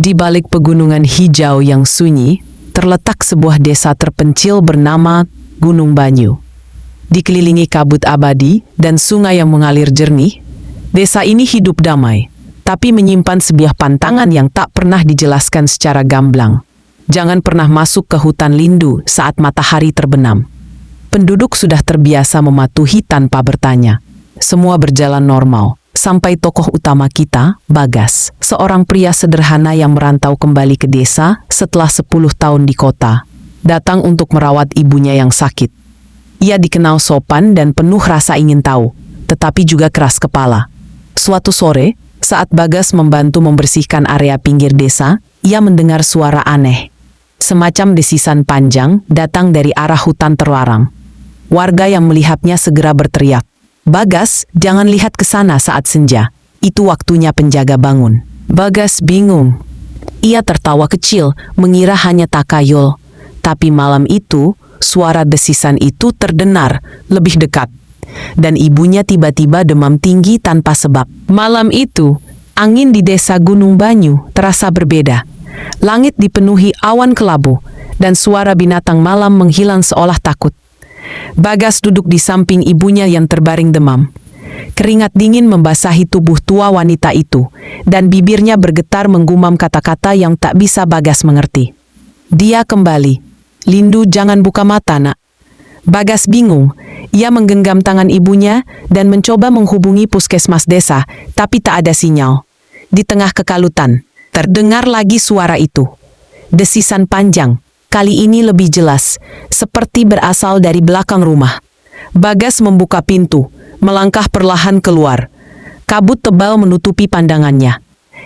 Di balik pegunungan hijau yang sunyi, terletak sebuah desa terpencil bernama Gunung Banyu. Dikelilingi kabut abadi dan sungai yang mengalir jernih, desa ini hidup damai, tapi menyimpan sebuah pantangan yang tak pernah dijelaskan secara gamblang. Jangan pernah masuk ke hutan lindu saat matahari terbenam. Penduduk sudah terbiasa mematuhi tanpa bertanya. Semua berjalan normal. Sampai tokoh utama kita, Bagas, seorang pria sederhana yang merantau kembali ke desa setelah 10 tahun di kota, datang untuk merawat ibunya yang sakit. Ia dikenal sopan dan penuh rasa ingin tahu, tetapi juga keras kepala. Suatu sore, saat Bagas membantu membersihkan area pinggir desa, ia mendengar suara aneh. Semacam desisan panjang datang dari arah hutan terlarang. Warga yang melihatnya segera berteriak, "Bagas, jangan lihat ke sana saat senja. Itu waktunya penjaga bangun." Bagas bingung. Ia tertawa kecil, mengira hanya takayul. Tapi malam itu, suara desisan itu terdengar lebih dekat. Dan ibunya tiba-tiba demam tinggi tanpa sebab. Malam itu, angin di desa Gunung Banyu terasa berbeda. Langit dipenuhi awan kelabu, dan suara binatang malam menghilang seolah takut. Bagas duduk di samping ibunya yang terbaring demam. Keringat dingin membasahi tubuh tua wanita itu, dan bibirnya bergetar menggumam kata-kata yang tak bisa Bagas mengerti. Dia kembali. "Lindu, jangan buka mata, nak." Bagas bingung. Ia menggenggam tangan ibunya dan mencoba menghubungi puskesmas desa, tapi tak ada sinyal. Di tengah kekalutan, terdengar lagi suara itu. Desisan panjang. Kali ini lebih jelas, seperti berasal dari belakang rumah. Bagas membuka pintu, melangkah perlahan keluar. Kabut tebal menutupi pandangannya.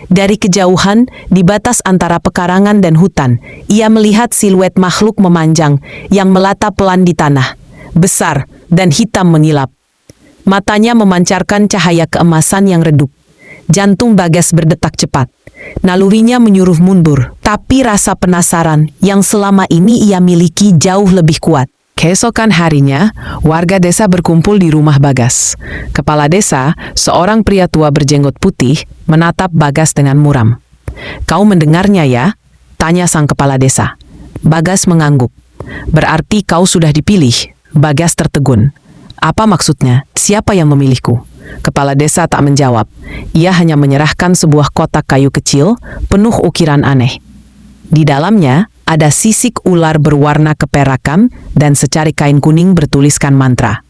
Dari kejauhan, di batas antara pekarangan dan hutan, ia melihat siluet makhluk memanjang yang melata pelan di tanah. Besar dan hitam mengilap. Matanya memancarkan cahaya keemasan yang redup. Jantung Bagas berdetak cepat. Nalurinya menyuruh mundur, tapi rasa penasaran yang selama ini ia miliki jauh lebih kuat. Keesokan harinya, warga desa berkumpul di rumah Bagas. Kepala desa, seorang pria tua berjenggot putih, menatap Bagas dengan muram. "Kau mendengarnya ya?" tanya sang kepala desa. Bagas mengangguk. "Berarti kau sudah dipilih?" Bagas tertegun. "Apa maksudnya? Siapa yang memilihku?" Kepala desa tak menjawab. Ia hanya menyerahkan sebuah kotak kayu kecil, penuh ukiran aneh. Di dalamnya, ada sisik ular berwarna keperakan dan secari kain kuning bertuliskan mantra.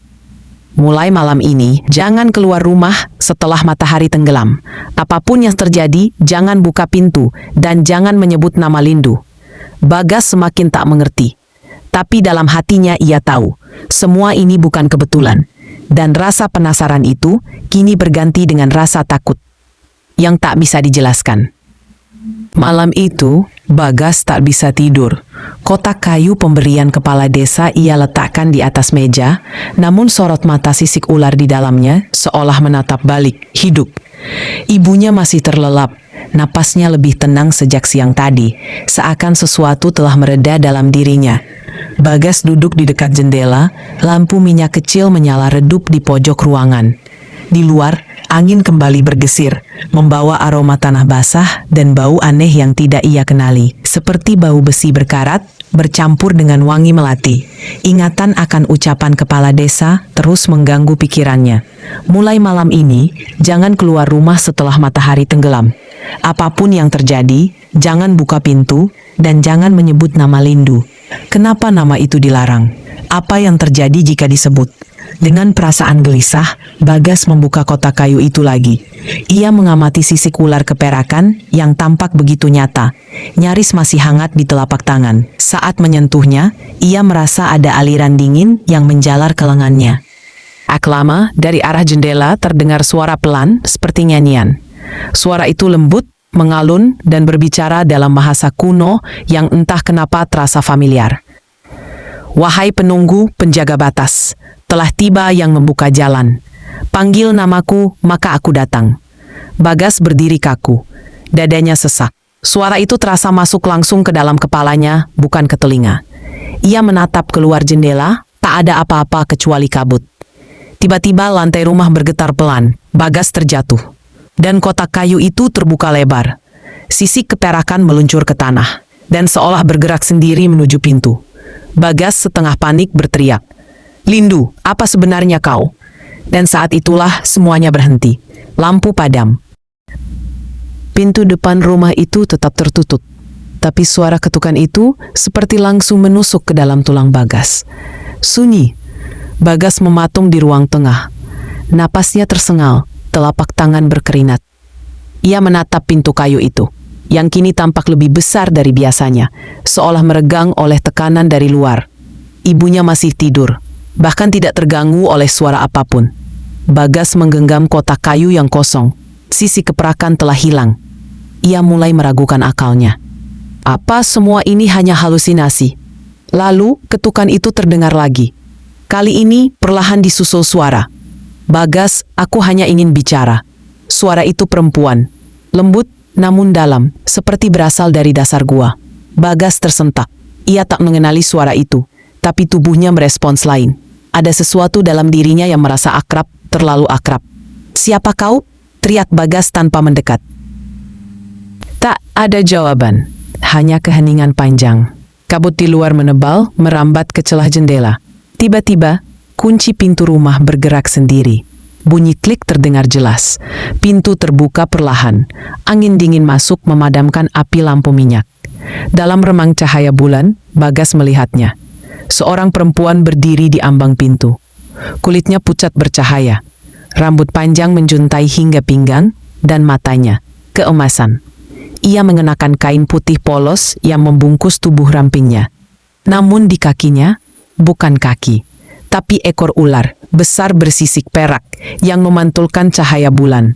"Mulai malam ini, jangan keluar rumah setelah matahari tenggelam. Apapun yang terjadi, jangan buka pintu dan jangan menyebut nama Lindu." Bagas semakin tak mengerti. Tapi dalam hatinya ia tahu, semua ini bukan kebetulan. Dan rasa penasaran itu kini berganti dengan rasa takut yang tak bisa dijelaskan. Malam itu, Bagas tak bisa tidur. Kotak kayu pemberian kepala desa ia letakkan di atas meja, namun sorot mata sisik ular di dalamnya seolah menatap balik, hidup. Ibunya masih terlelap, napasnya lebih tenang sejak siang tadi, seakan sesuatu telah mereda dalam dirinya. Bagas duduk di dekat jendela, lampu minyak kecil menyala redup di pojok ruangan. Di luar, angin kembali bergesir, membawa aroma tanah basah dan bau aneh yang tidak ia kenali, seperti bau besi berkarat, bercampur dengan wangi melati. Ingatan akan ucapan kepala desa terus mengganggu pikirannya. Mulai malam ini, jangan keluar rumah setelah matahari tenggelam. Apapun yang terjadi, jangan buka pintu dan jangan menyebut nama Lindu. Kenapa nama itu dilarang? Apa yang terjadi jika disebut? Dengan perasaan gelisah, Bagas membuka kotak kayu itu lagi. Ia mengamati sisik ular keperakan yang tampak begitu nyata, nyaris masih hangat di telapak tangan. Saat menyentuhnya, ia merasa ada aliran dingin yang menjalar ke lengannya. Lama, dari arah jendela terdengar suara pelan seperti nyanyian. Suara itu lembut, mengalun, dan berbicara dalam bahasa kuno yang entah kenapa terasa familiar. "Wahai penunggu penjaga batas, telah tiba yang membuka jalan. Panggil namaku, maka aku datang." Bagas berdiri kaku. Dadanya sesak. Suara itu terasa masuk langsung ke dalam kepalanya, bukan ke telinga. Ia menatap keluar jendela, tak ada apa-apa kecuali kabut. Tiba-tiba lantai rumah bergetar pelan. Bagas terjatuh. Dan kotak kayu itu terbuka lebar. Sisik keperakan meluncur ke tanah dan seolah bergerak sendiri menuju pintu. Bagas setengah panik berteriak, "Lindu, apa sebenarnya kau?" Dan saat itulah semuanya berhenti. Lampu padam. Pintu depan rumah itu tetap tertutup. Tapi suara ketukan itu seperti langsung menusuk ke dalam tulang Bagas. Sunyi. Bagas mematung di ruang tengah. Napasnya tersengal, telapak tangan berkeringat. Ia menatap pintu kayu itu, yang kini tampak lebih besar dari biasanya, seolah meregang oleh tekanan dari luar. Ibunya masih tidur, bahkan tidak terganggu oleh suara apapun. Bagas menggenggam kotak kayu yang kosong. Sisi keperakan telah hilang. Ia mulai meragukan akalnya. Apa semua ini hanya halusinasi? Lalu ketukan itu terdengar lagi. Kali ini perlahan disusul suara. "Bagas, aku hanya ingin bicara." Suara itu perempuan. Lembut namun dalam, seperti berasal dari dasar gua. Bagas tersentak. Ia tak mengenali suara itu, tapi tubuhnya merespons lain. Ada sesuatu dalam dirinya yang merasa akrab, terlalu akrab. "Siapa kau?" teriak Bagas tanpa mendekat. Tak ada jawaban, hanya keheningan panjang. Kabut di luar menebal, merambat ke celah jendela. Tiba-tiba, kunci pintu rumah bergerak sendiri. Bunyi klik terdengar jelas. Pintu terbuka perlahan. Angin dingin masuk memadamkan api lampu minyak. Dalam remang cahaya bulan, Bagas melihatnya. Seorang perempuan berdiri di ambang pintu. Kulitnya pucat bercahaya. Rambut panjang menjuntai hingga pinggang, dan matanya keemasan. Ia mengenakan kain putih polos yang membungkus tubuh rampingnya. Namun di kakinya, bukan kaki, tapi ekor ular besar bersisik perak yang memantulkan cahaya bulan.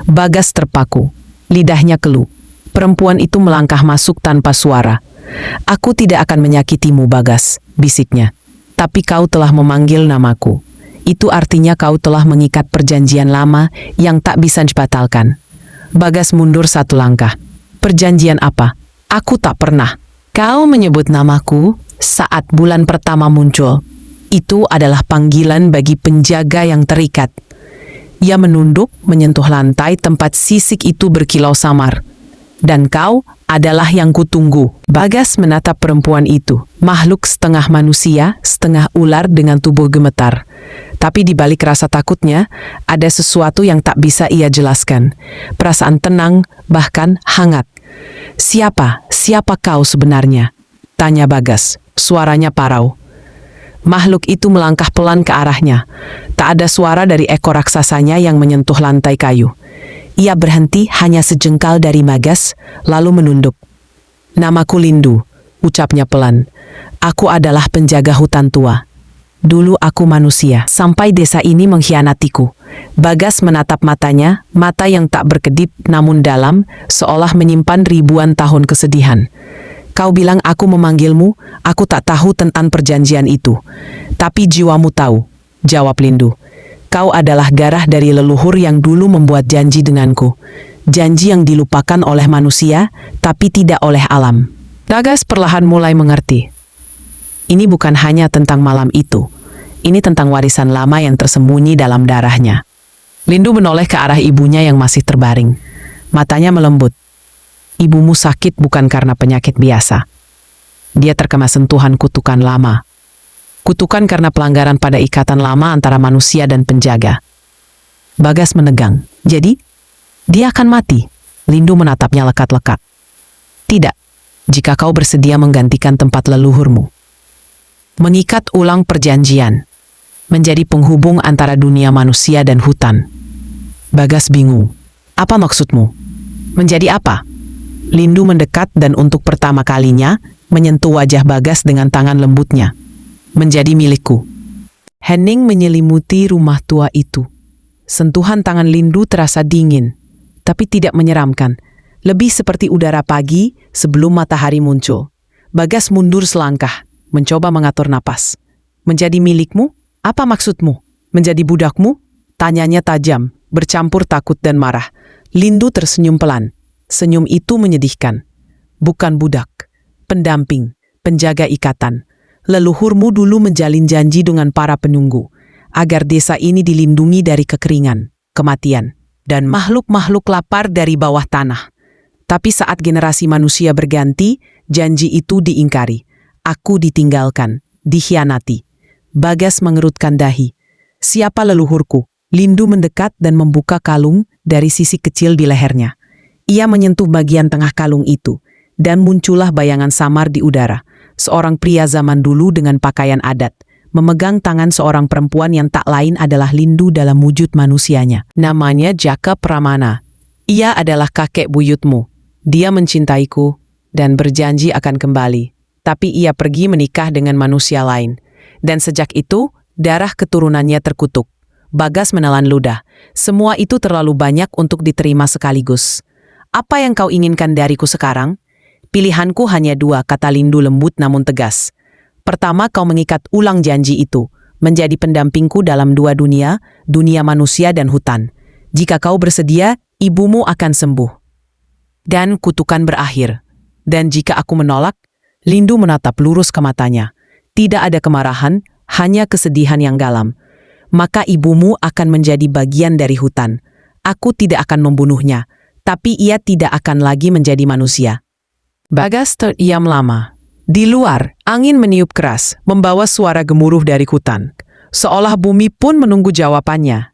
Bagas terpaku, lidahnya keluh. Perempuan itu melangkah masuk tanpa suara. "Aku tidak akan menyakitimu, Bagas," bisiknya. "Tapi kau telah memanggil namaku. Itu artinya kau telah mengikat perjanjian lama yang tak bisa dibatalkan." Bagas mundur satu langkah. "Perjanjian apa? Aku tak pernah." "Kau menyebut namaku saat bulan pertama muncul. Itu adalah panggilan bagi penjaga yang terikat." Ia menunduk, menyentuh lantai tempat sisik itu berkilau samar. "Dan kau adalah yang kutunggu." Bagas menatap perempuan itu, makhluk setengah manusia, setengah ular dengan tubuh gemetar. Tapi di balik rasa takutnya, ada sesuatu yang tak bisa ia jelaskan. Perasaan tenang, bahkan hangat. Siapa kau sebenarnya?" tanya Bagas, suaranya parau. Makhluk itu melangkah pelan ke arahnya. Tak ada suara dari ekor raksasanya yang menyentuh lantai kayu. Ia berhenti hanya sejengkal dari Bagas, lalu menunduk. "Namaku Lindu," ucapnya pelan. "Aku adalah penjaga hutan tua. Dulu aku manusia, sampai desa ini mengkhianatiku." Bagas menatap matanya, mata yang tak berkedip namun dalam, seolah menyimpan ribuan tahun kesedihan. "Kau bilang aku memanggilmu, aku tak tahu tentang perjanjian itu. Tapi jiwamu tahu," jawab Lindu. "Kau adalah darah dari leluhur yang dulu membuat janji denganku. Janji yang dilupakan oleh manusia, tapi tidak oleh alam." Bagas perlahan mulai mengerti. Ini bukan hanya tentang malam itu. Ini tentang warisan lama yang tersembunyi dalam darahnya. Lindu menoleh ke arah ibunya yang masih terbaring. Matanya melembut. "Ibumu sakit bukan karena penyakit biasa. Dia terkena sentuhan kutukan lama. Kutukan karena pelanggaran pada ikatan lama antara manusia dan penjaga." Bagas menegang. "Jadi, dia akan mati?" Lindu menatapnya lekat-lekat. "Tidak, jika kau bersedia menggantikan tempat leluhurmu. Mengikat ulang perjanjian. Menjadi penghubung antara dunia manusia dan hutan." Bagas bingung. "Apa maksudmu? Menjadi apa?" Lindu mendekat dan untuk pertama kalinya menyentuh wajah Bagas dengan tangan lembutnya. "Menjadi milikku." Hening menyelimuti rumah tua itu. Sentuhan tangan Lindu terasa dingin, tapi tidak menyeramkan. Lebih seperti udara pagi sebelum matahari muncul. Bagas mundur selangkah, mencoba mengatur napas. "Menjadi milikmu? Apa maksudmu? Menjadi budakmu?" tanyanya tajam, bercampur takut dan marah. Lindu tersenyum pelan. Senyum itu menyedihkan. "Bukan budak, pendamping, penjaga ikatan. Leluhurmu dulu menjalin janji dengan para penunggu, agar desa ini dilindungi dari kekeringan, kematian, dan makhluk-makhluk lapar dari bawah tanah. Tapi saat generasi manusia berganti, janji itu diingkari. Aku ditinggalkan, dikhianati. Bagas mengerutkan dahi. Siapa leluhurku? Lindu mendekat dan membuka kalung dari sisi kecil di lehernya. Ia menyentuh bagian tengah kalung itu, dan muncullah bayangan samar di udara. Seorang pria zaman dulu dengan pakaian adat, memegang tangan seorang perempuan yang tak lain adalah Lindu dalam wujud manusianya. Namanya Jaka Pramana. Ia adalah kakek buyutmu. Dia mencintaiku dan berjanji akan kembali. Tapi ia pergi menikah dengan manusia lain. Dan sejak itu, darah keturunannya terkutuk. Bagas menelan ludah. Semua itu terlalu banyak untuk diterima sekaligus. Apa yang kau inginkan dariku sekarang? Pilihanku hanya dua, kata Lindu lembut namun tegas. Pertama, kau mengikat ulang janji itu, menjadi pendampingku dalam dua dunia, dunia manusia dan hutan. Jika kau bersedia, ibumu akan sembuh. Dan kutukan berakhir. Dan jika aku menolak, Lindu menatap lurus ke matanya. Tidak ada kemarahan, hanya kesedihan yang dalam. Maka ibumu akan menjadi bagian dari hutan. Aku tidak akan membunuhnya, tapi ia tidak akan lagi menjadi manusia. Bagas terdiam lama. Di luar, angin meniup keras, membawa suara gemuruh dari hutan. Seolah bumi pun menunggu jawabannya.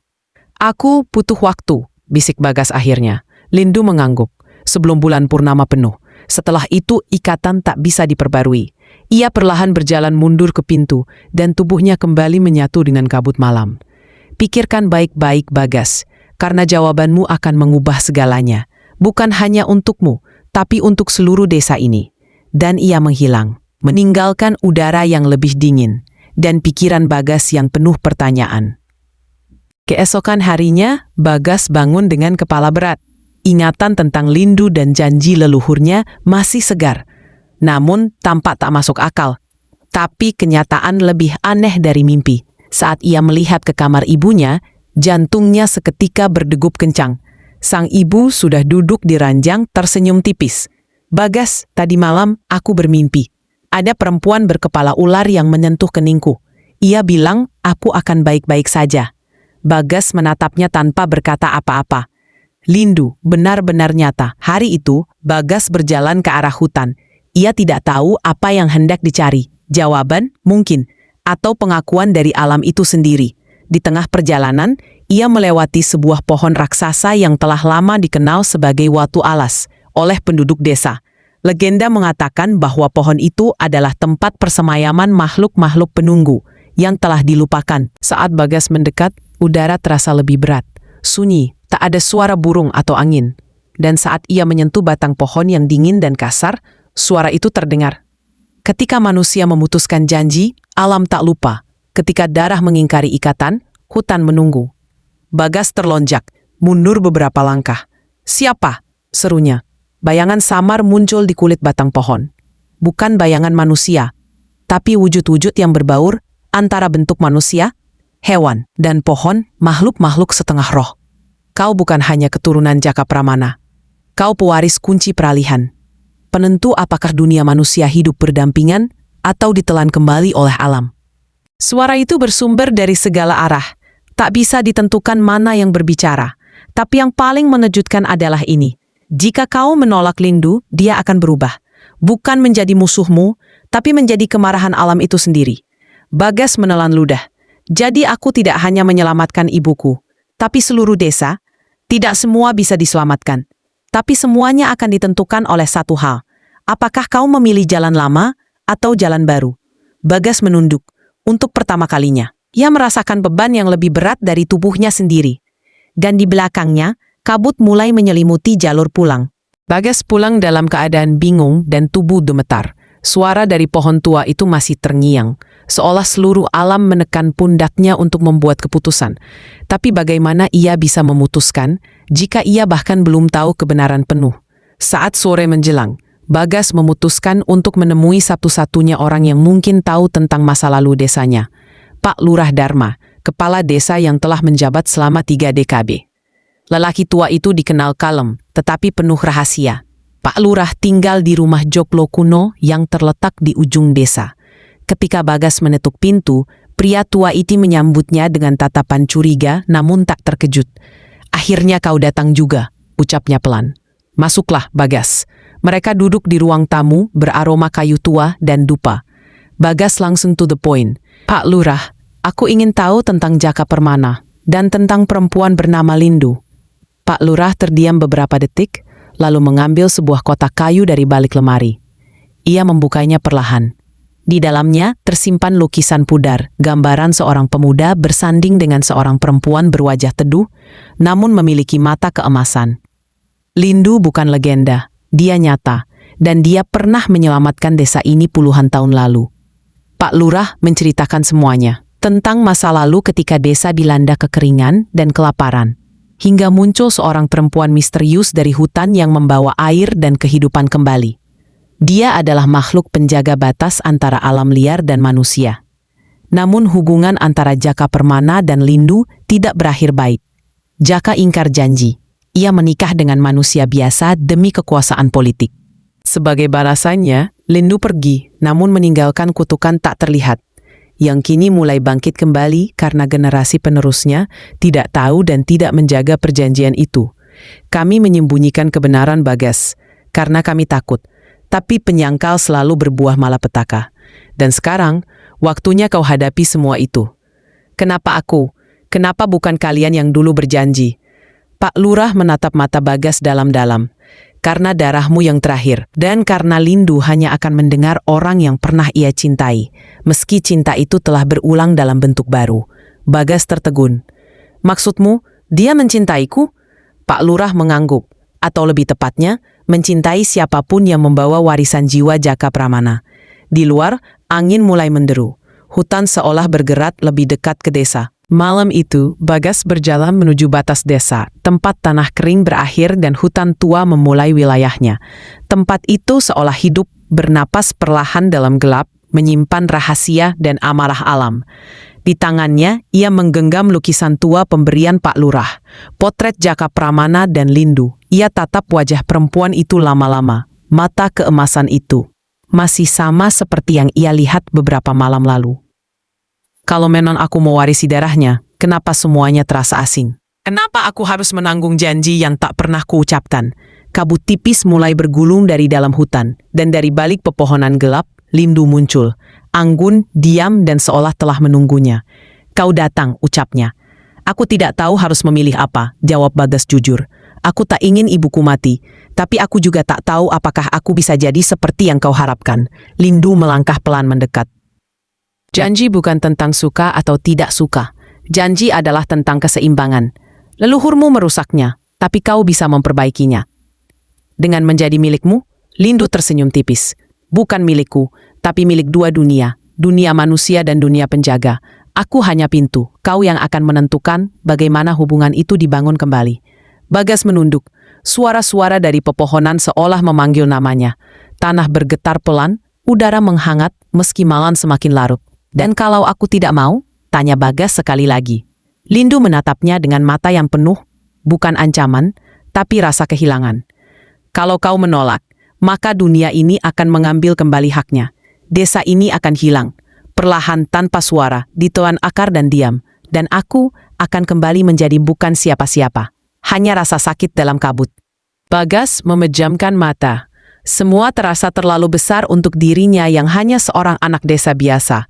Aku butuh waktu, bisik Bagas akhirnya. Lindu mengangguk. Sebelum bulan purnama penuh. Setelah itu ikatan tak bisa diperbarui. Ia perlahan berjalan mundur ke pintu dan tubuhnya kembali menyatu dengan kabut malam. Pikirkan baik-baik Bagas, karena jawabanmu akan mengubah segalanya. Bukan hanya untukmu, tapi untuk seluruh desa ini. Dan ia menghilang, meninggalkan udara yang lebih dingin dan pikiran Bagas yang penuh pertanyaan. Keesokan harinya, Bagas bangun dengan kepala berat. Ingatan tentang Lindu dan janji leluhurnya masih segar. Namun tampak tak masuk akal. Tapi kenyataan lebih aneh dari mimpi. Saat ia melihat ke kamar ibunya, jantungnya seketika berdegup kencang. Sang ibu sudah duduk di ranjang tersenyum tipis. Bagas, tadi malam aku bermimpi. Ada perempuan berkepala ular yang menyentuh keningku. Ia bilang aku akan baik-baik saja. Bagas menatapnya tanpa berkata apa-apa. Lindu, benar-benar nyata. Hari itu, Bagas berjalan ke arah hutan. Ia tidak tahu apa yang hendak dicari. Jawaban, mungkin. Atau pengakuan dari alam itu sendiri. Di tengah perjalanan, ia melewati sebuah pohon raksasa yang telah lama dikenal sebagai Watu Alas oleh penduduk desa. Legenda mengatakan bahwa pohon itu adalah tempat persemayaman makhluk-makhluk penunggu yang telah dilupakan. Saat Bagas mendekat, udara terasa lebih berat. Sunyi, tak ada suara burung atau angin. Dan saat ia menyentuh batang pohon yang dingin dan kasar, suara itu terdengar. Ketika manusia memutuskan janji, alam tak lupa. Ketika darah mengingkari ikatan, hutan menunggu. Bagas terlonjak, mundur beberapa langkah. Siapa? Serunya. Bayangan samar muncul di kulit batang pohon. Bukan bayangan manusia, tapi wujud-wujud yang berbaur antara bentuk manusia, hewan, dan pohon, makhluk-makhluk setengah roh. Kau bukan hanya keturunan Jaka Pramana. Kau pewaris kunci peralihan. Penentu apakah dunia manusia hidup berdampingan atau ditelan kembali oleh alam. Suara itu bersumber dari segala arah. Tak bisa ditentukan mana yang berbicara. Tapi yang paling menejutkan adalah ini. Jika kau menolak Lindu, dia akan berubah. Bukan menjadi musuhmu, tapi menjadi kemarahan alam itu sendiri. Bagas menelan ludah. Jadi aku tidak hanya menyelamatkan ibuku, tapi seluruh desa. Tidak semua bisa diselamatkan. Tapi semuanya akan ditentukan oleh satu hal. Apakah kau memilih jalan lama atau jalan baru? Bagas menunduk. Untuk pertama kalinya, ia merasakan beban yang lebih berat dari tubuhnya sendiri. Dan di belakangnya, kabut mulai menyelimuti jalur pulang. Bagas pulang dalam keadaan bingung dan tubuh gemetar. Suara dari pohon tua itu masih terngiang, seolah seluruh alam menekan pundaknya untuk membuat keputusan. Tapi bagaimana ia bisa memutuskan jika ia bahkan belum tahu kebenaran penuh? Saat sore menjelang, Bagas memutuskan untuk menemui satu-satunya orang yang mungkin tahu tentang masa lalu desanya. Pak Lurah Dharma, kepala desa yang telah menjabat selama 3 dekade. Lelaki tua itu dikenal kalem, tetapi penuh rahasia. Pak Lurah tinggal di rumah joglo kuno yang terletak di ujung desa. Ketika Bagas mengetuk pintu, pria tua itu menyambutnya dengan tatapan curiga namun tak terkejut. Akhirnya kau datang juga, ucapnya pelan. Masuklah, Bagas. Mereka duduk di ruang tamu beraroma kayu tua dan dupa. Bagas langsung to the point. Pak Lurah, aku ingin tahu tentang Jaka Permana dan tentang perempuan bernama Lindu. Pak Lurah terdiam beberapa detik, lalu mengambil sebuah kotak kayu dari balik lemari. Ia membukanya perlahan. Di dalamnya tersimpan lukisan pudar, gambaran seorang pemuda bersanding dengan seorang perempuan berwajah teduh, namun memiliki mata keemasan. Lindu bukan legenda, dia nyata, dan dia pernah menyelamatkan desa ini puluhan tahun lalu. Pak Lurah menceritakan semuanya, tentang masa lalu ketika desa dilanda kekeringan dan kelaparan, hingga muncul seorang perempuan misterius dari hutan yang membawa air dan kehidupan kembali. Dia adalah makhluk penjaga batas antara alam liar dan manusia. Namun hubungan antara Jaka Permana dan Lindu tidak berakhir baik. Jaka ingkar janji. Ia menikah dengan manusia biasa demi kekuasaan politik. Sebagai balasannya, Lindu pergi, namun meninggalkan kutukan tak terlihat, yang kini mulai bangkit kembali karena generasi penerusnya tidak tahu dan tidak menjaga perjanjian itu. Kami menyembunyikan kebenaran, Bagas, karena kami takut. Tapi penyangkal selalu berbuah malapetaka. Dan sekarang, waktunya kau hadapi semua itu. Kenapa aku? Kenapa bukan kalian yang dulu berjanji? Pak Lurah menatap mata Bagas dalam-dalam. Karena darahmu yang terakhir, dan karena Lindu hanya akan mendengar orang yang pernah ia cintai, meski cinta itu telah berulang dalam bentuk baru. Bagas tertegun. Maksudmu, dia mencintaiku? Pak Lurah mengangguk, atau lebih tepatnya, mencintai siapapun yang membawa warisan jiwa Jaka Pramana. Di luar, angin mulai menderu. Hutan seolah bergerak lebih dekat ke desa. Malam itu, Bagas berjalan menuju batas desa, tempat tanah kering berakhir dan hutan tua memulai wilayahnya. Tempat itu seolah hidup, bernapas perlahan dalam gelap, menyimpan rahasia dan amarah alam. Di tangannya, ia menggenggam lukisan tua pemberian Pak Lurah, potret Jaka Pramana dan Lindu. Ia tatap wajah perempuan itu lama-lama. Mata keemasan itu masih sama seperti yang ia lihat beberapa malam lalu. Kalau memang aku mewarisi darahnya, kenapa semuanya terasa asing? Kenapa aku harus menanggung janji yang tak pernah kuucapkan? Kabut tipis mulai bergulung dari dalam hutan, dan dari balik pepohonan gelap, Lindu muncul. Anggun, diam, dan seolah telah menunggunya. Kau datang, ucapnya. Aku tidak tahu harus memilih apa, jawab Bagas jujur. Aku tak ingin ibuku mati, tapi aku juga tak tahu apakah aku bisa jadi seperti yang kau harapkan. Lindu melangkah pelan mendekat. Janji bukan tentang suka atau tidak suka. Janji adalah tentang keseimbangan. Leluhurmu merusaknya, tapi kau bisa memperbaikinya. Dengan menjadi milikmu, Lindu tersenyum tipis. Bukan milikku, tapi milik dua dunia, dunia manusia dan dunia penjaga. Aku hanya pintu, kau yang akan menentukan bagaimana hubungan itu dibangun kembali. Bagas menunduk, suara-suara dari pepohonan seolah memanggil namanya. Tanah bergetar pelan, udara menghangat meski malam semakin larut. Dan kalau aku tidak mau? Tanya Bagas sekali lagi. Lindu menatapnya dengan mata yang penuh, bukan ancaman, tapi rasa kehilangan. Kalau kau menolak, maka dunia ini akan mengambil kembali haknya. Desa ini akan hilang, perlahan tanpa suara, ditelan akar dan diam. Dan aku akan kembali menjadi bukan siapa-siapa. Hanya rasa sakit dalam kabut. Bagas memejamkan mata. Semua terasa terlalu besar untuk dirinya yang hanya seorang anak desa biasa.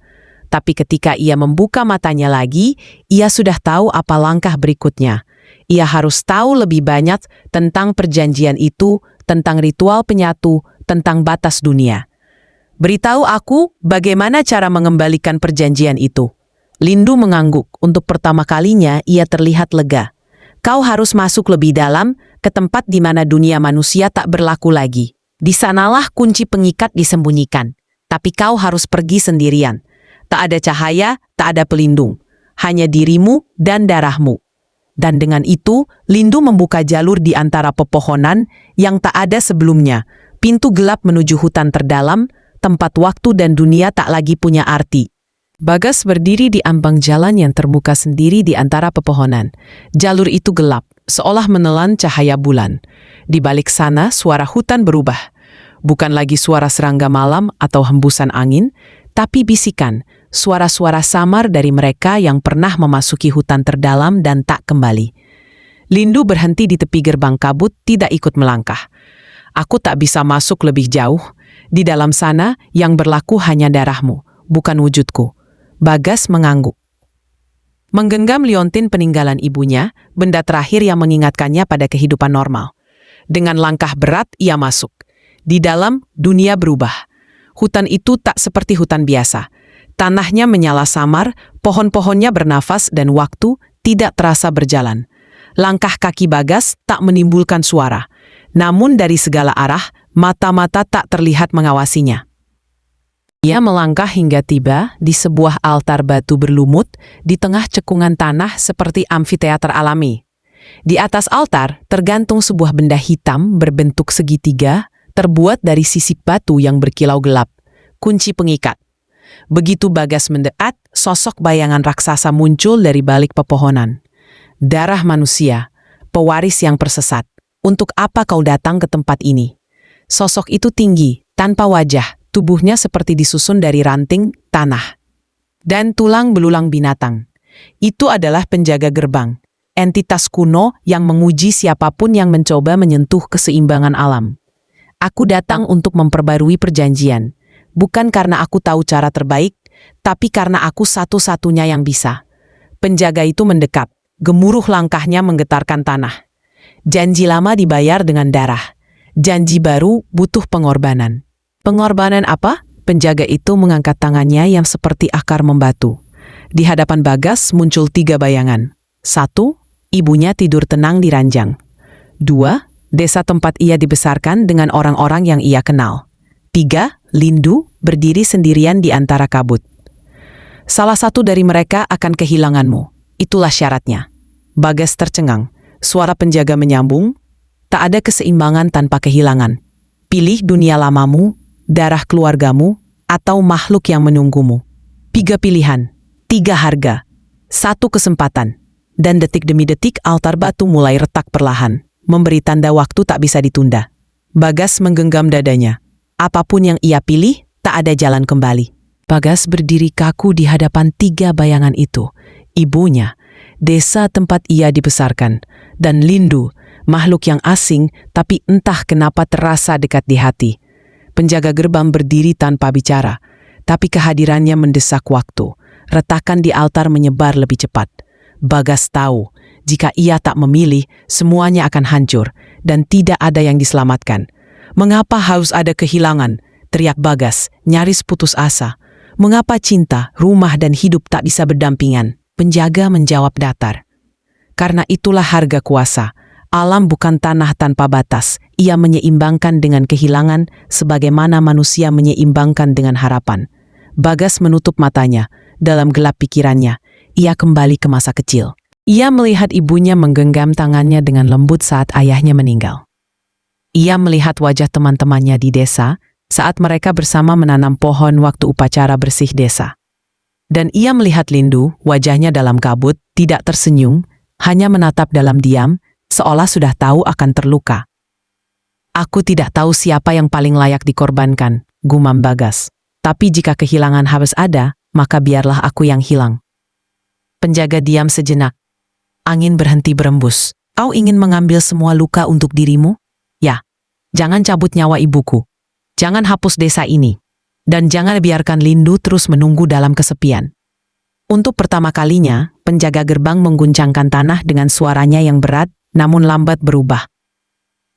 Tapi ketika ia membuka matanya lagi, ia sudah tahu apa langkah berikutnya. Ia harus tahu lebih banyak tentang perjanjian itu, tentang ritual penyatu, tentang batas dunia. Beritahu aku bagaimana cara mengembalikan perjanjian itu. Lindu mengangguk. Untuk pertama kalinya ia terlihat lega. Kau harus masuk lebih dalam ke tempat di mana dunia manusia tak berlaku lagi. Di sanalah kunci pengikat disembunyikan. Tapi kau harus pergi sendirian. Tak ada cahaya, tak ada pelindung. Hanya dirimu dan darahmu. Dan dengan itu, Lindu membuka jalur di antara pepohonan yang tak ada sebelumnya. Pintu gelap menuju hutan terdalam, tempat waktu dan dunia tak lagi punya arti. Bagas berdiri di ambang jalan yang terbuka sendiri di antara pepohonan. Jalur itu gelap, seolah menelan cahaya bulan. Di balik sana, suara hutan berubah. Bukan lagi suara serangga malam atau hembusan angin, tapi bisikan, suara-suara samar dari mereka yang pernah memasuki hutan terdalam dan tak kembali. Lindu berhenti di tepi gerbang kabut, tidak ikut melangkah. Aku tak bisa masuk lebih jauh. Di dalam sana yang berlaku hanya darahmu, bukan wujudku. Bagas mengangguk. Menggenggam liontin peninggalan ibunya, benda terakhir yang mengingatkannya pada kehidupan normal. Dengan langkah berat ia masuk. Di dalam, dunia berubah. Hutan itu tak seperti hutan biasa. Tanahnya menyala samar, pohon-pohonnya bernafas dan waktu tidak terasa berjalan. Langkah kaki Bagas tak menimbulkan suara. Namun dari segala arah, mata-mata tak terlihat mengawasinya. Ia melangkah hingga tiba di sebuah altar batu berlumut di tengah cekungan tanah seperti amfiteater alami. Di atas altar tergantung sebuah benda hitam berbentuk segitiga terbuat dari sisip batu yang berkilau gelap, kunci pengikat. Begitu Bagas mendekat, sosok bayangan raksasa muncul dari balik pepohonan. Darah manusia, pewaris yang persesat. Untuk apa kau datang ke tempat ini? Sosok itu tinggi, tanpa wajah, tubuhnya seperti disusun dari ranting tanah dan tulang belulang binatang. Itu adalah penjaga gerbang, entitas kuno yang menguji siapapun yang mencoba menyentuh keseimbangan alam. Aku datang untuk memperbarui perjanjian, bukan karena aku tahu cara terbaik, tapi karena aku satu-satunya yang bisa. Penjaga itu mendekat, gemuruh langkahnya menggetarkan tanah. Janji lama dibayar dengan darah, janji baru butuh pengorbanan. Pengorbanan apa? Penjaga itu mengangkat tangannya yang seperti akar membatu. Di hadapan Bagas muncul 3 bayangan. 1, ibunya tidur tenang di ranjang. 2, desa tempat ia dibesarkan dengan orang-orang yang ia kenal. 3, Lindu berdiri sendirian di antara kabut. Salah satu dari mereka akan kehilanganmu. Itulah syaratnya. Bagas tercengang. Suara penjaga menyambung, tak ada keseimbangan tanpa kehilangan. Pilih dunia lamamu, darah keluargamu, atau makhluk yang menunggumu. 3 pilihan, 3 harga, 1 kesempatan. Dan detik demi detik altar batu mulai retak perlahan, memberi tanda waktu tak bisa ditunda. Bagas menggenggam dadanya. Apapun yang ia pilih, tak ada jalan kembali. Bagas berdiri kaku di hadapan 3 bayangan itu. Ibunya, desa tempat ia dibesarkan, dan Lindu, makhluk yang asing tapi entah kenapa terasa dekat di hati. Penjaga gerbang berdiri tanpa bicara, tapi kehadirannya mendesak waktu. Retakan di altar menyebar lebih cepat. Bagas tahu, jika ia tak memilih, semuanya akan hancur, dan tidak ada yang diselamatkan. Mengapa harus ada kehilangan? Teriak Bagas, nyaris putus asa. Mengapa cinta, rumah dan hidup tak bisa berdampingan? Penjaga menjawab datar. Karena itulah harga kuasa. Alam bukan tanah tanpa batas. Ia menyeimbangkan dengan kehilangan sebagaimana manusia menyeimbangkan dengan harapan. Bagas menutup matanya. Dalam gelap pikirannya, ia kembali ke masa kecil. Ia melihat ibunya menggenggam tangannya dengan lembut saat ayahnya meninggal. Ia melihat wajah teman-temannya di desa saat mereka bersama menanam pohon waktu upacara bersih desa. Dan ia melihat Lindu, wajahnya dalam kabut, tidak tersenyum, hanya menatap dalam diam, seolah sudah tahu akan terluka. Aku tidak tahu siapa yang paling layak dikorbankan, gumam Bagas. Tapi jika kehilangan harus ada, maka biarlah aku yang hilang. Penjaga diam sejenak. Angin berhenti berembus. Kau ingin mengambil semua luka untuk dirimu? Ya, jangan cabut nyawa ibuku. Jangan hapus desa ini. Dan jangan biarkan Lindu terus menunggu dalam kesepian. Untuk pertama kalinya, penjaga gerbang mengguncangkan tanah dengan suaranya yang berat, namun lambat berubah.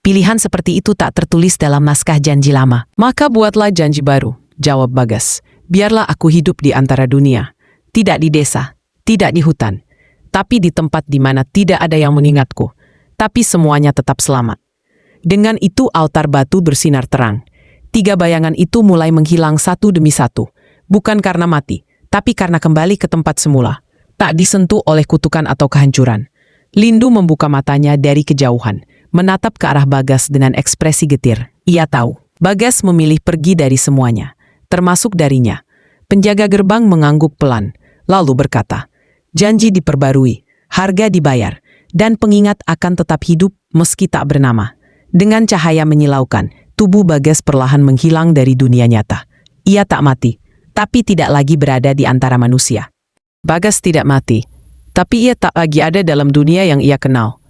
Pilihan seperti itu tak tertulis dalam naskah janji lama. Maka buatlah janji baru, jawab Bagas. Biarlah aku hidup di antara dunia. Tidak di desa, tidak di hutan. Tapi di tempat di mana tidak ada yang mengingatku. Tapi semuanya tetap selamat. Dengan itu altar batu bersinar terang. 3 bayangan itu mulai menghilang satu demi satu. Bukan karena mati, tapi karena kembali ke tempat semula. Tak disentuh oleh kutukan atau kehancuran. Lindu membuka matanya dari kejauhan, menatap ke arah Bagas dengan ekspresi getir. Ia tahu, Bagas memilih pergi dari semuanya, termasuk darinya. Penjaga gerbang mengangguk pelan, lalu berkata, janji diperbarui, harga dibayar, dan pengingat akan tetap hidup meski tak bernama. Dengan cahaya menyilaukan, tubuh Bagas perlahan menghilang dari dunia nyata. Ia tak mati, tapi tidak lagi berada di antara manusia. Bagas tidak mati, tapi ia tak lagi ada dalam dunia yang ia kenal.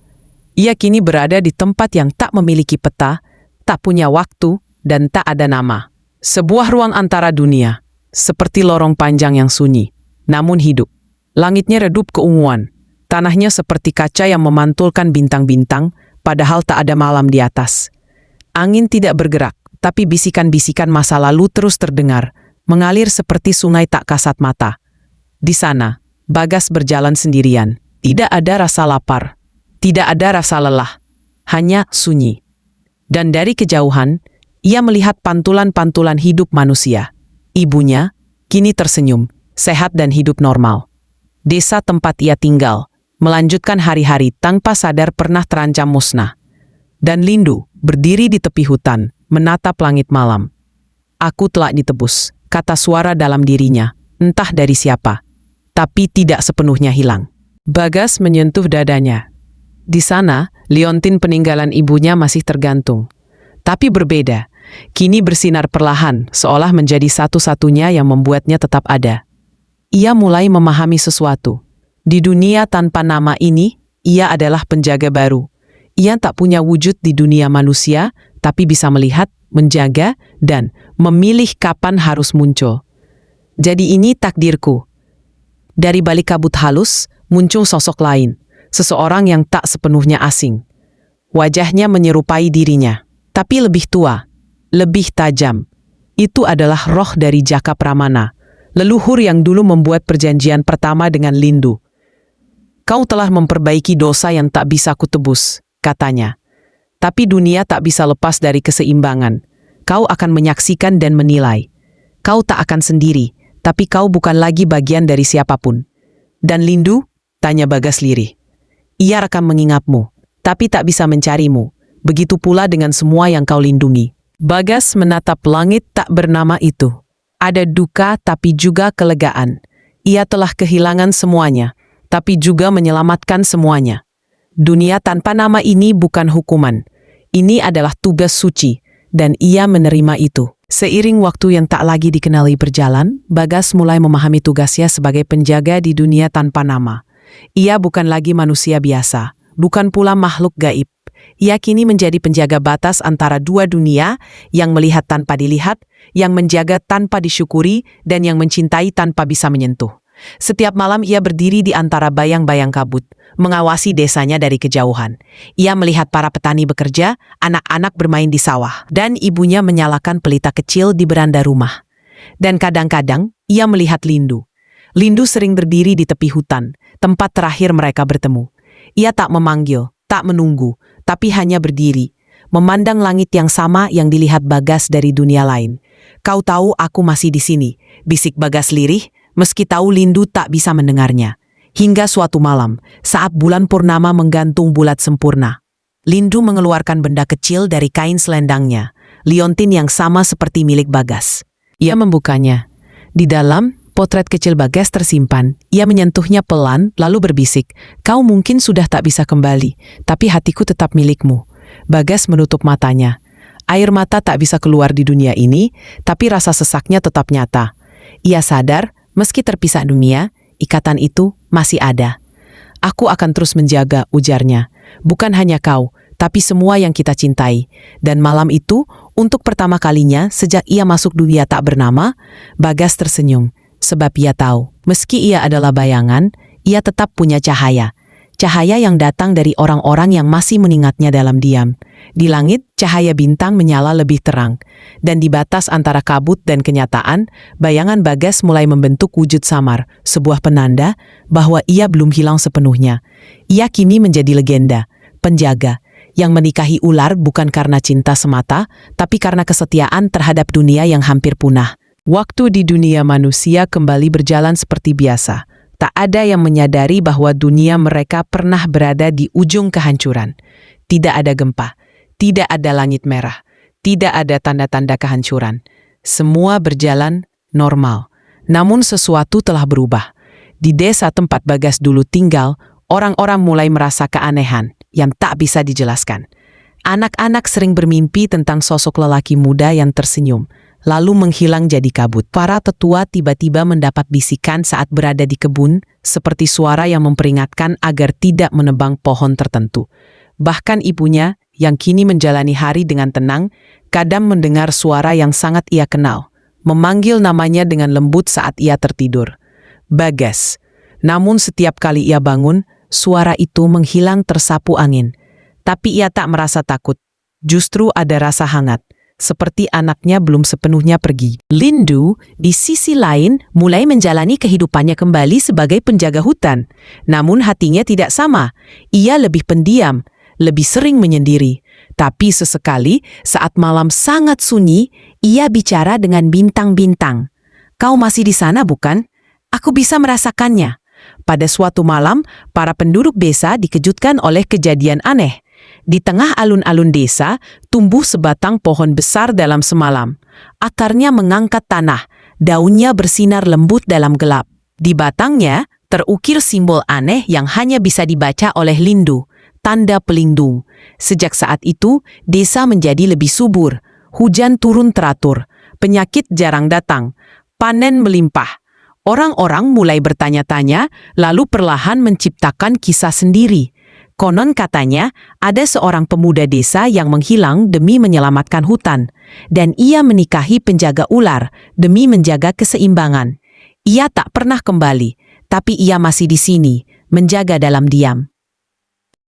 Ia kini berada di tempat yang tak memiliki peta, tak punya waktu dan tak ada nama. Sebuah ruang antara dunia, seperti lorong panjang yang sunyi, namun hidup. Langitnya redup keunguan, tanahnya seperti kaca yang memantulkan bintang-bintang, padahal tak ada malam di atas. Angin tidak bergerak, tapi bisikan-bisikan masa lalu terus terdengar, mengalir seperti sungai tak kasat mata. Di sana, Bagas berjalan sendirian. Tidak ada rasa lapar, tidak ada rasa lelah, hanya sunyi. Dan dari kejauhan, ia melihat pantulan-pantulan hidup manusia. Ibunya kini tersenyum, sehat dan hidup normal. Desa tempat ia tinggal melanjutkan hari-hari tanpa sadar pernah terancam musnah. Dan Lindu berdiri di tepi hutan, menatap langit malam. Aku telah ditebus, kata suara dalam dirinya, entah dari siapa, tapi tidak sepenuhnya hilang. Bagas menyentuh dadanya. Di sana, liontin peninggalan ibunya masih tergantung. Tapi berbeda, kini bersinar perlahan, seolah menjadi satu-satunya yang membuatnya tetap ada. Ia mulai memahami sesuatu. Di dunia tanpa nama ini, ia adalah penjaga baru. Ia tak punya wujud di dunia manusia, tapi bisa melihat, menjaga, dan memilih kapan harus muncul. Jadi ini takdirku. Dari balik kabut halus, muncul sosok lain, seseorang yang tak sepenuhnya asing. Wajahnya menyerupai dirinya, tapi lebih tua, lebih tajam. Itu adalah roh dari Jaka Pramana, leluhur yang dulu membuat perjanjian pertama dengan Lindu. Kau telah memperbaiki dosa yang tak bisa kutebus, katanya. Tapi dunia tak bisa lepas dari keseimbangan. Kau akan menyaksikan dan menilai. Kau tak akan sendiri, tapi kau bukan lagi bagian dari siapapun. Dan Lindu? Tanya Bagas lirih. Ia akan mengingatmu, tapi tak bisa mencarimu. Begitu pula dengan semua yang kau lindungi. Bagas menatap langit tak bernama itu. Ada duka tapi juga kelegaan. Ia telah kehilangan semuanya, tapi juga menyelamatkan semuanya. Dunia tanpa nama ini bukan hukuman. Ini adalah tugas suci, dan ia menerima itu. Seiring waktu yang tak lagi dikenali berjalan, Bagas mulai memahami tugasnya sebagai penjaga di dunia tanpa nama. Ia bukan lagi manusia biasa, bukan pula makhluk gaib. Ia kini menjadi penjaga batas antara dua dunia, yang melihat tanpa dilihat, yang menjaga tanpa disyukuri, dan yang mencintai tanpa bisa menyentuh. Setiap malam ia berdiri di antara bayang-bayang kabut, mengawasi desanya dari kejauhan. Ia melihat para petani bekerja, anak-anak bermain di sawah, dan ibunya menyalakan pelita kecil di beranda rumah. Dan kadang-kadang ia melihat Lindu. Lindu sering berdiri di tepi hutan, tempat terakhir mereka bertemu. Ia tak memanggil, tak menunggu, tapi hanya berdiri, memandang langit yang sama yang dilihat Bagas dari dunia lain. Kau tahu aku masih di sini, bisik Bagas lirih, meski tahu Lindu tak bisa mendengarnya. Hingga suatu malam, saat bulan purnama menggantung bulat sempurna, Lindu mengeluarkan benda kecil dari kain selendangnya, liontin yang sama seperti milik Bagas. Ia membukanya. Di dalam, potret kecil Bagas tersimpan. Ia menyentuhnya pelan, lalu berbisik, "Kau mungkin sudah tak bisa kembali, tapi hatiku tetap milikmu." Bagas menutup matanya. Air mata tak bisa keluar di dunia ini, tapi rasa sesaknya tetap nyata. Ia sadar, meski terpisah dunia, ikatan itu masih ada. "Aku akan terus menjaga," ujarnya. "Bukan hanya kau, tapi semua yang kita cintai." Dan malam itu, untuk pertama kalinya sejak ia masuk dunia tak bernama, Bagas tersenyum. Sebab ia tahu, meski ia adalah bayangan, ia tetap punya cahaya. Cahaya yang datang dari orang-orang yang masih mengingatnya dalam diam. Di langit, cahaya bintang menyala lebih terang. Dan di batas antara kabut dan kenyataan, bayangan Bagas mulai membentuk wujud samar, sebuah penanda bahwa ia belum hilang sepenuhnya. Ia kini menjadi legenda, penjaga, yang menikahi ular bukan karena cinta semata, tapi karena kesetiaan terhadap dunia yang hampir punah. Waktu di dunia manusia kembali berjalan seperti biasa. Tak ada yang menyadari bahwa dunia mereka pernah berada di ujung kehancuran. Tidak ada gempa, tidak ada langit merah, tidak ada tanda-tanda kehancuran. Semua berjalan normal. Namun sesuatu telah berubah. Di desa tempat Bagas dulu tinggal, orang-orang mulai merasa keanehan yang tak bisa dijelaskan. Anak-anak sering bermimpi tentang sosok lelaki muda yang tersenyum, lalu menghilang jadi kabut. Para tetua tiba-tiba mendapat bisikan saat berada di kebun, seperti suara yang memperingatkan agar tidak menebang pohon tertentu. Bahkan ibunya, yang kini menjalani hari dengan tenang, kadang mendengar suara yang sangat ia kenal, memanggil namanya dengan lembut saat ia tertidur. Bagas. Namun setiap kali ia bangun, suara itu menghilang tersapu angin. Tapi ia tak merasa takut. Justru ada rasa hangat, seperti anaknya belum sepenuhnya pergi. Lindu, di sisi lain, mulai menjalani kehidupannya kembali sebagai penjaga hutan. Namun hatinya tidak sama. Ia lebih pendiam, lebih sering menyendiri. Tapi sesekali, saat malam sangat sunyi, ia bicara dengan bintang-bintang. "Kau masih di sana, bukan? Aku bisa merasakannya." Pada suatu malam, para penduduk desa dikejutkan oleh kejadian aneh. Di tengah alun-alun desa, tumbuh sebatang pohon besar dalam semalam. Akarnya mengangkat tanah, daunnya bersinar lembut dalam gelap. Di batangnya, terukir simbol aneh yang hanya bisa dibaca oleh Lindu, tanda pelindung. Sejak saat itu, desa menjadi lebih subur. Hujan turun teratur, penyakit jarang datang, panen melimpah. Orang-orang mulai bertanya-tanya, lalu perlahan menciptakan kisah sendiri. Konon katanya, ada seorang pemuda desa yang menghilang demi menyelamatkan hutan, dan ia menikahi penjaga ular demi menjaga keseimbangan. Ia tak pernah kembali, tapi ia masih di sini, menjaga dalam diam.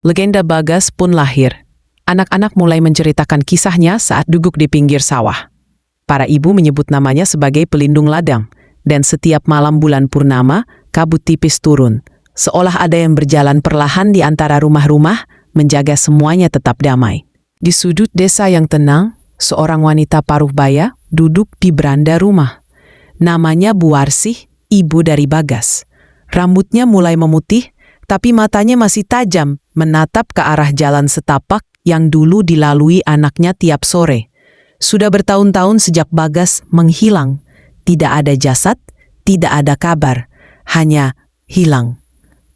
Legenda Bagas pun lahir. Anak-anak mulai menceritakan kisahnya saat duduk di pinggir sawah. Para ibu menyebut namanya sebagai pelindung ladang, dan setiap malam bulan purnama, kabut tipis turun. Seolah ada yang berjalan perlahan di antara rumah-rumah, menjaga semuanya tetap damai. Di sudut desa yang tenang, seorang wanita paruh baya duduk di beranda rumah. Namanya Bu Warsih, ibu dari Bagas. Rambutnya mulai memutih, tapi matanya masih tajam, menatap ke arah jalan setapak yang dulu dilalui anaknya tiap sore. Sudah bertahun-tahun sejak Bagas menghilang. Tidak ada jasad, tidak ada kabar, hanya hilang.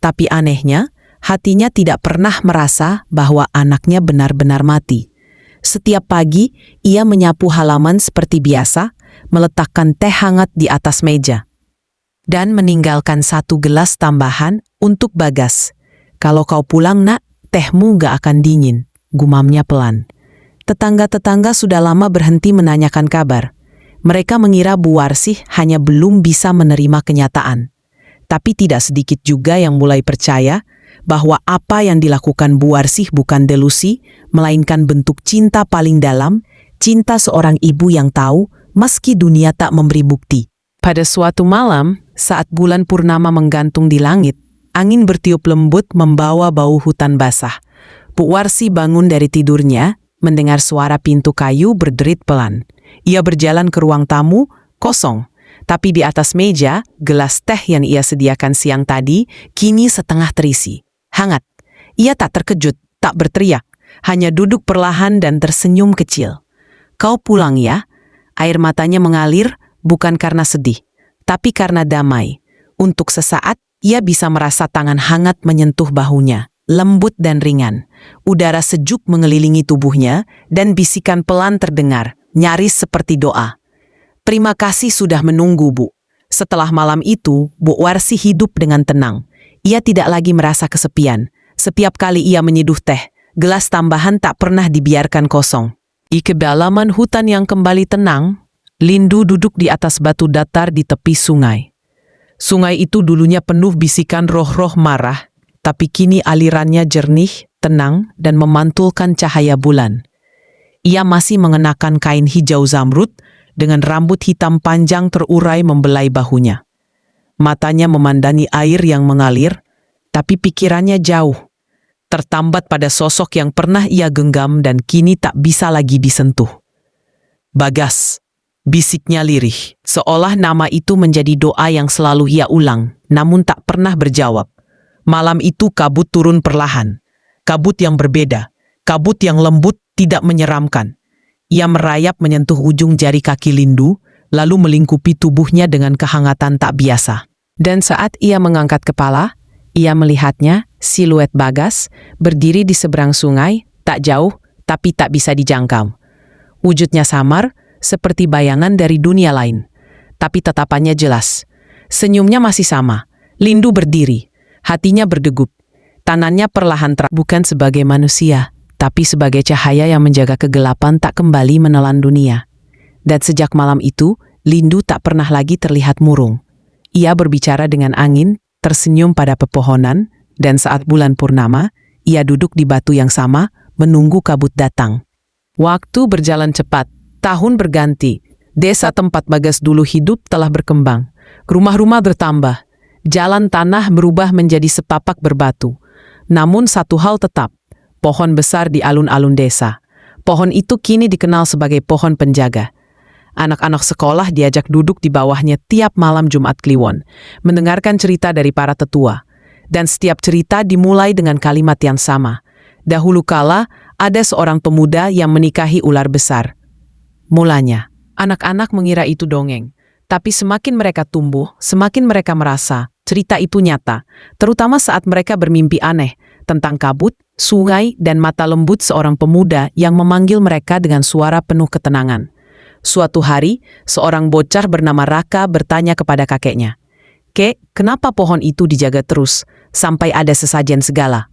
Tapi anehnya, hatinya tidak pernah merasa bahwa anaknya benar-benar mati. Setiap pagi, ia menyapu halaman seperti biasa, meletakkan teh hangat di atas meja, dan meninggalkan 1 gelas tambahan untuk Bagas. "Kalau kau pulang, nak, tehmu gak akan dingin," gumamnya pelan. Tetangga-tetangga sudah lama berhenti menanyakan kabar. Mereka mengira Bu Warsih hanya belum bisa menerima kenyataan. Tapi tidak sedikit juga yang mulai percaya bahwa apa yang dilakukan Bu Warsih bukan delusi, melainkan bentuk cinta paling dalam, cinta seorang ibu yang tahu meski dunia tak memberi bukti. Pada suatu malam, saat bulan purnama menggantung di langit, angin bertiup lembut membawa bau hutan basah. Bu Warsih bangun dari tidurnya, mendengar suara pintu kayu berderit pelan. Ia berjalan ke ruang tamu, kosong. Tapi di atas meja, gelas teh yang ia sediakan siang tadi kini setengah terisi. Hangat. Ia tak terkejut, tak berteriak, hanya duduk perlahan dan tersenyum kecil. "Kau pulang ya?" Air matanya mengalir, bukan karena sedih, tapi karena damai. Untuk sesaat, ia bisa merasa tangan hangat menyentuh bahunya, lembut dan ringan. Udara sejuk mengelilingi tubuhnya, dan bisikan pelan terdengar, nyaris seperti doa. "Terima kasih sudah menunggu, Bu." Setelah malam itu, Bu Warsih hidup dengan tenang. Ia tidak lagi merasa kesepian. Setiap kali ia menyeduh teh, gelas tambahan tak pernah dibiarkan kosong. Di kedalaman hutan yang kembali tenang, Lindu duduk di atas batu datar di tepi sungai. Sungai itu dulunya penuh bisikan roh-roh marah, tapi kini alirannya jernih, tenang, dan memantulkan cahaya bulan. Ia masih mengenakan kain hijau zamrud, dengan rambut hitam panjang terurai membelai bahunya. Matanya memandangi air yang mengalir, tapi pikirannya jauh, tertambat pada sosok yang pernah ia genggam dan kini tak bisa lagi disentuh. "Bagas," bisiknya lirih, seolah nama itu menjadi doa yang selalu ia ulang, namun tak pernah berjawab. Malam itu kabut turun perlahan. Kabut yang berbeda, kabut yang lembut, tidak menyeramkan. Ia merayap menyentuh ujung jari kaki Lindu, lalu melingkupi tubuhnya dengan kehangatan tak biasa. Dan saat ia mengangkat kepala, ia melihatnya, siluet Bagas, berdiri di seberang sungai, tak jauh, tapi tak bisa dijangkau. Wujudnya samar, seperti bayangan dari dunia lain. Tapi tatapannya jelas. Senyumnya masih sama. Lindu berdiri, hatinya berdegup. Tangannya perlahan bukan sebagai manusia, tetapi sebagai cahaya yang menjaga kegelapan tak kembali menelan dunia. Dan sejak malam itu, Lindu tak pernah lagi terlihat murung. Ia berbicara dengan angin, tersenyum pada pepohonan, dan saat bulan purnama, ia duduk di batu yang sama, menunggu kabut datang. Waktu berjalan cepat, tahun berganti. Desa tempat Bagas dulu hidup telah berkembang. Rumah-rumah bertambah. Jalan tanah berubah menjadi sepapak berbatu. Namun satu hal tetap, pohon besar di alun-alun desa. Pohon itu kini dikenal sebagai pohon penjaga. Anak-anak sekolah diajak duduk di bawahnya tiap malam Jumat Kliwon, mendengarkan cerita dari para tetua. Dan setiap cerita dimulai dengan kalimat yang sama. Dahulu kala, ada seorang pemuda yang menikahi ular besar. Mulanya, anak-anak mengira itu dongeng. Tapi semakin mereka tumbuh, semakin mereka merasa cerita itu nyata. Terutama saat mereka bermimpi aneh tentang kabut, sungai, dan mata lembut seorang pemuda yang memanggil mereka dengan suara penuh ketenangan. Suatu hari, seorang bocah bernama Raka bertanya kepada kakeknya, "Kek, kenapa pohon itu dijaga terus, sampai ada sesajen segala?"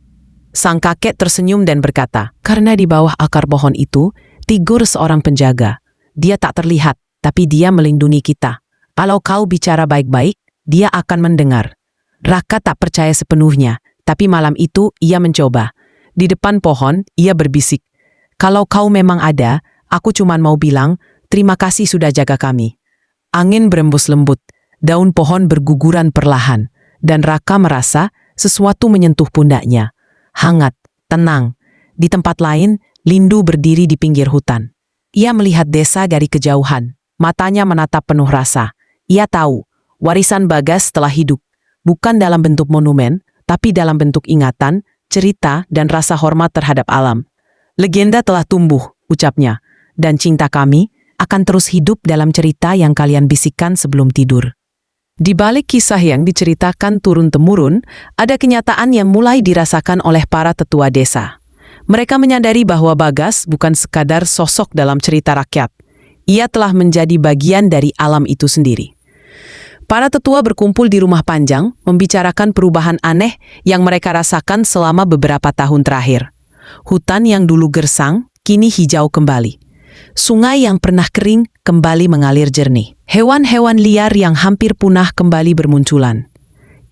Sang kakek tersenyum dan berkata, "Karena di bawah akar pohon itu, tidur seorang penjaga. Dia tak terlihat, tapi dia melindungi kita. Kalau kau bicara baik-baik, dia akan mendengar." Raka tak percaya sepenuhnya, tapi malam itu ia mencoba. Di depan pohon, ia berbisik, "Kalau kau memang ada, aku cuma mau bilang, terima kasih sudah jaga kami." Angin berembus lembut, daun pohon berguguran perlahan, dan Raka merasa sesuatu menyentuh pundaknya. Hangat, tenang. Di tempat lain, Lindu berdiri di pinggir hutan. Ia melihat desa dari kejauhan, matanya menatap penuh rasa. Ia tahu, warisan Bagas telah hidup, bukan dalam bentuk monumen, tapi dalam bentuk ingatan, cerita, dan rasa hormat terhadap alam. "Legenda telah tumbuh," ucapnya, "dan cinta kami akan terus hidup dalam cerita yang kalian bisikkan sebelum tidur." Di balik kisah yang diceritakan turun-temurun, ada kenyataan yang mulai dirasakan oleh para tetua desa. Mereka menyadari bahwa Bagas bukan sekadar sosok dalam cerita rakyat. Ia telah menjadi bagian dari alam itu sendiri. Para tetua berkumpul di rumah panjang, membicarakan perubahan aneh yang mereka rasakan selama beberapa tahun terakhir. Hutan yang dulu gersang, kini hijau kembali. Sungai yang pernah kering kembali mengalir jernih. Hewan-hewan liar yang hampir punah kembali bermunculan.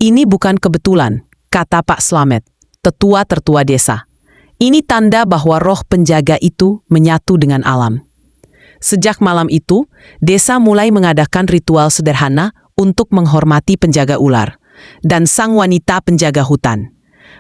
"Ini bukan kebetulan," kata Pak Slamet, tetua tertua desa. "Ini tanda bahwa roh penjaga itu menyatu dengan alam." Sejak malam itu, desa mulai mengadakan ritual sederhana untuk menghormati penjaga ular dan sang wanita penjaga hutan.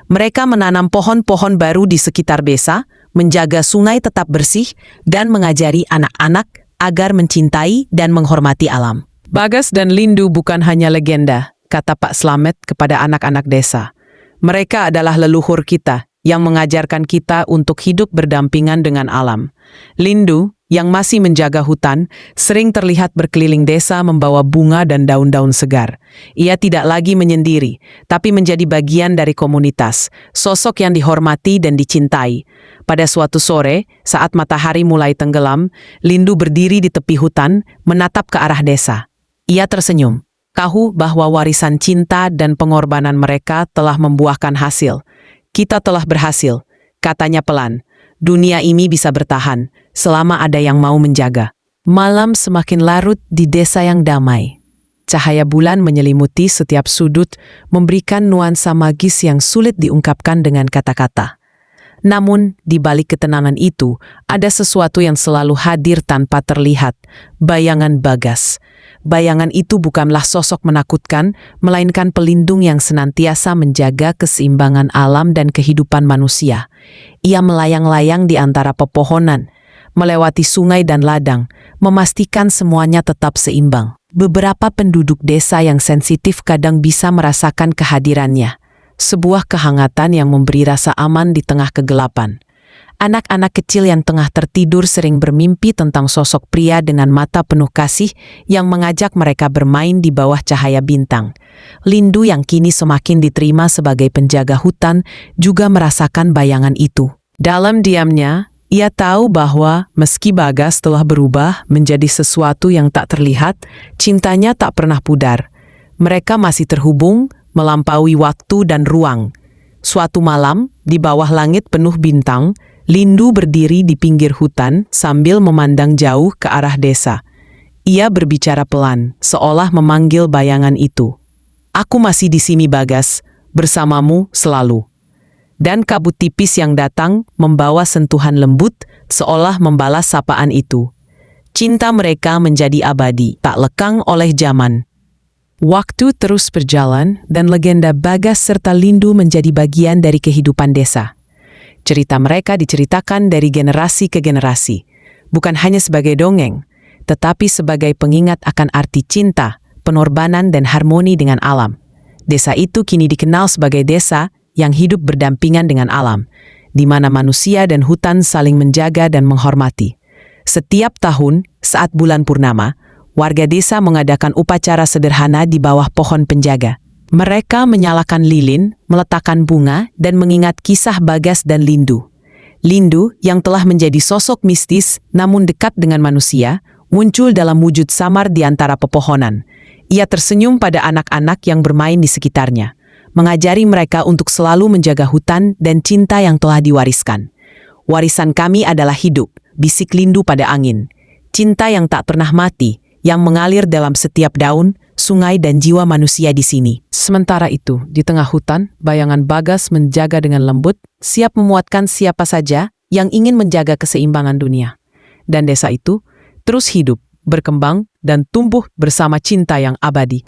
Mereka menanam pohon-pohon baru di sekitar desa, menjaga sungai tetap bersih, dan mengajari anak-anak agar mencintai dan menghormati alam. "Bagas dan Lindu bukan hanya legenda," kata Pak Slamet kepada anak-anak desa. "Mereka adalah leluhur kita yang mengajarkan kita untuk hidup berdampingan dengan alam." Lindu, yang masih menjaga hutan, sering terlihat berkeliling desa membawa bunga dan daun-daun segar. Ia tidak lagi menyendiri, tapi menjadi bagian dari komunitas, sosok yang dihormati dan dicintai. Pada suatu sore, saat matahari mulai tenggelam, Lindu berdiri di tepi hutan, menatap ke arah desa. Ia tersenyum. Tahu bahwa warisan cinta dan pengorbanan mereka telah membuahkan hasil. "Kita telah berhasil," katanya pelan. "Dunia ini bisa bertahan selama ada yang mau menjaga." Malam semakin larut di desa yang damai. Cahaya bulan menyelimuti setiap sudut, memberikan nuansa magis yang sulit diungkapkan dengan kata-kata. Namun, di balik ketenangan itu, ada sesuatu yang selalu hadir tanpa terlihat, bayangan Bagas. Bayangan itu bukanlah sosok menakutkan, melainkan pelindung yang senantiasa menjaga keseimbangan alam dan kehidupan manusia. Ia melayang-layang di antara pepohonan, melewati sungai dan ladang, memastikan semuanya tetap seimbang. Beberapa penduduk desa yang sensitif kadang bisa merasakan kehadirannya, sebuah kehangatan yang memberi rasa aman di tengah kegelapan. Anak-anak kecil yang tengah tertidur sering bermimpi tentang sosok pria dengan mata penuh kasih yang mengajak mereka bermain di bawah cahaya bintang. Lindu yang kini semakin diterima sebagai penjaga hutan juga merasakan bayangan itu. Dalam diamnya, ia tahu bahwa meski Bagas telah berubah menjadi sesuatu yang tak terlihat, cintanya tak pernah pudar. Mereka masih terhubung, melampaui waktu dan ruang. Suatu malam, di bawah langit penuh bintang, Lindu berdiri di pinggir hutan sambil memandang jauh ke arah desa. Ia berbicara pelan, seolah memanggil bayangan itu. "Aku masih di sini, Bagas, bersamamu selalu." Dan kabut tipis yang datang membawa sentuhan lembut, seolah membalas sapaan itu. Cinta mereka menjadi abadi, tak lekang oleh zaman. Waktu terus berjalan dan legenda Bagas serta Lindu menjadi bagian dari kehidupan desa. Cerita mereka diceritakan dari generasi ke generasi, bukan hanya sebagai dongeng, tetapi sebagai pengingat akan arti cinta, pengorbanan dan harmoni dengan alam. Desa itu kini dikenal sebagai desa yang hidup berdampingan dengan alam, di mana manusia dan hutan saling menjaga dan menghormati. Setiap tahun, saat bulan purnama, warga desa mengadakan upacara sederhana di bawah pohon penjaga. Mereka menyalakan lilin, meletakkan bunga, dan mengingat kisah Bagas dan Lindu. Lindu, yang telah menjadi sosok mistis namun dekat dengan manusia, muncul dalam wujud samar di antara pepohonan. Ia tersenyum pada anak-anak yang bermain di sekitarnya, mengajari mereka untuk selalu menjaga hutan dan cinta yang telah diwariskan. "Warisan kami adalah hidup," bisik Lindu pada angin. "Cinta yang tak pernah mati, yang mengalir dalam setiap daun, sungai dan jiwa manusia di sini." Sementara itu, di tengah hutan, bayangan Bagas menjaga dengan lembut, siap memuatkan siapa saja yang ingin menjaga keseimbangan dunia. Dan desa itu terus hidup, berkembang, dan tumbuh bersama cinta yang abadi.